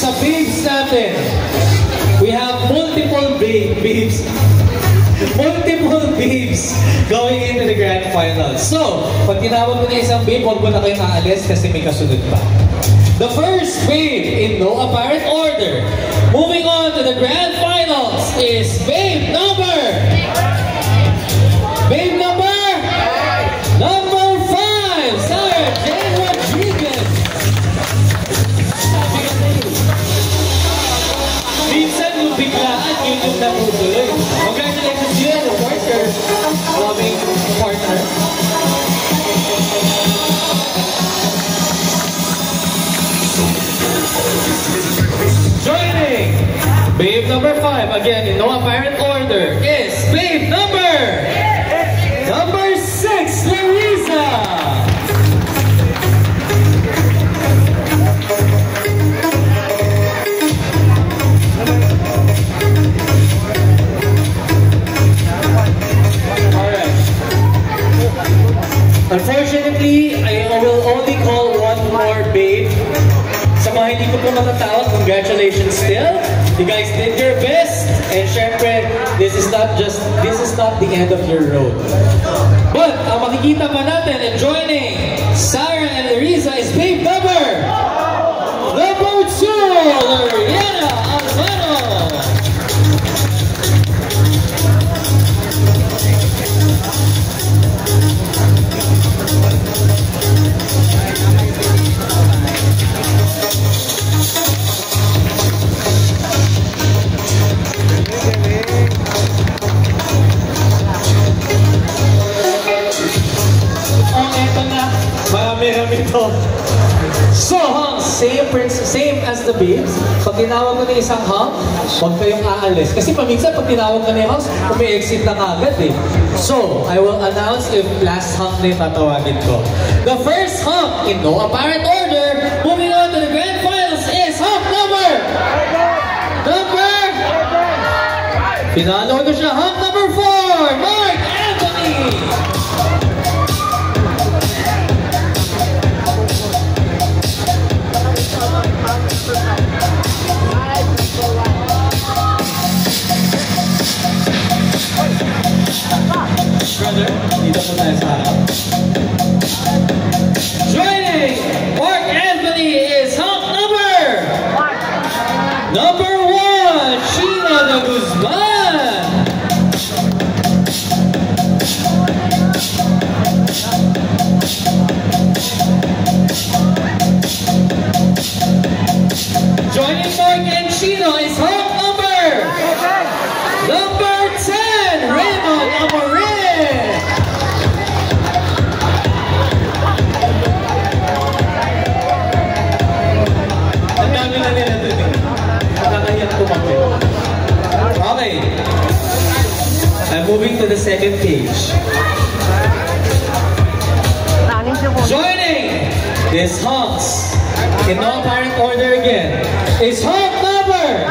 sa babes natin, we have multiple babes. Multiple babes going into the grand final. So, pag tinawag mo na isang babe, huwag mo na kayong aalis kasi may kasunod pa. The first babe in no apparent order, moving on to the grand finals, is babe number 5, Sarah Jane Rodriguez. Minsan yung biglaan, yun yung natutuloy. Congratulations to you, of course, your loving partner. Joining babe number 5, again in no apparent order, is babe number 6, Larissa. Unfortunately, I will only call one more babe. Sa mga hindi ko po matatawag, congratulations still. You guys did your best. And syempre, this is not the end of your road. But, ang makikita pa natin and joining Sarah and Larissa is babe number 2, Loriana Alvaro. So, same as the babes. Pag tinawag mo na isang hunk, huwag kayong aalis. Kasi paminsan, pag tinawag mo na yung house, umi-exit na agad eh. So, I will announce if last hunk na yung tatawagin ko. The first hunk, in no apparent order, moving on to the grand finals, is hunk number... Pinalo ko siya, hunk number 4, Mark Anthony! Brother, dito po tayo sa harap. Joining Mark Anthony is hunk number 1, Sheila de Guzman. Joining Mark and Sheila is hunk number 10, Raymond Amorin. Ang dami na nila dun eh. Nakakahiyak tumakbo. Okay. I'm moving to the second page. Joining this hunks in no apparent order again is hunk number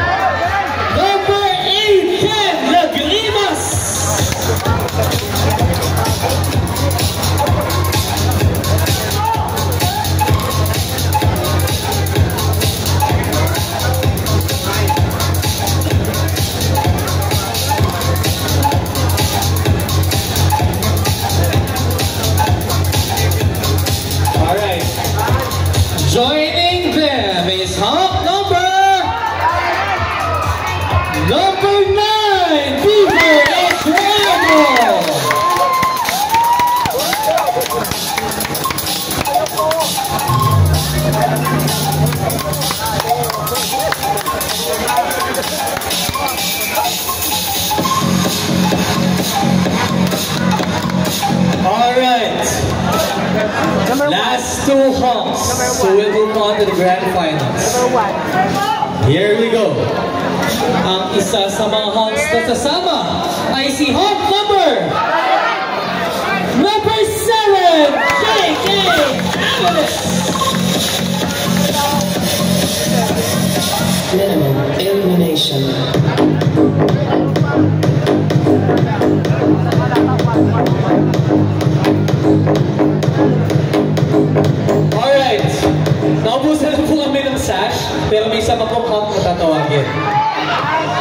8, Ken Lagrimas. Joining them is hunk number 9, Vivo Estremo. All right. Last 2 hunks. So we'll move on to the grand finals. Here we go. Ang isa sa mga hunks na sasama ay si hunk number 7, J.K. Avalos. Minimum elimination. Alright. Naubusan po kami ng sash. Pero may isa pa pong Hulk na tatawagin.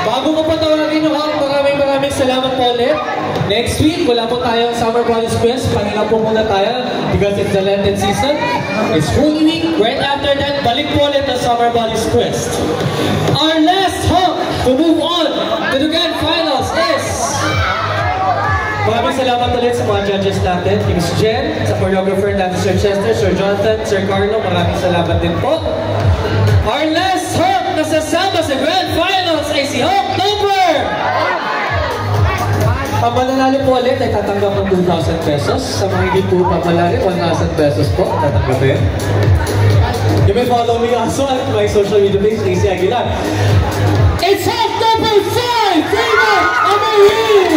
Bago ko pa tawagin yung Hulk, maraming salamat po ulit. Next week, wala po tayong Summer Bodies Quest. Pahinga po muna tayo because it's the Lenten season. It's Holy Week. Right after that, balik po ulit ang Summer Bodies Quest. Our last hope to move on to the Grand Finals is... Maraming salamat ulit sa mga judges natin. Ms. Jen, sa choreographer natin, Sir Chester, Sir Jonathan, Sir Carlo, maraming salamat din po. Our last hope na sasama sa Grand Finals ay si Hope Topper! Ang mananalo po ulit ay tatanggap ng 2,000 pesos. Sa mga hindi po papalari, 1,000 pesos po tatanggapin. You may follow me also at my social media page, AC Aguilar. It's Hope Topper 5! Freedom! Amarin!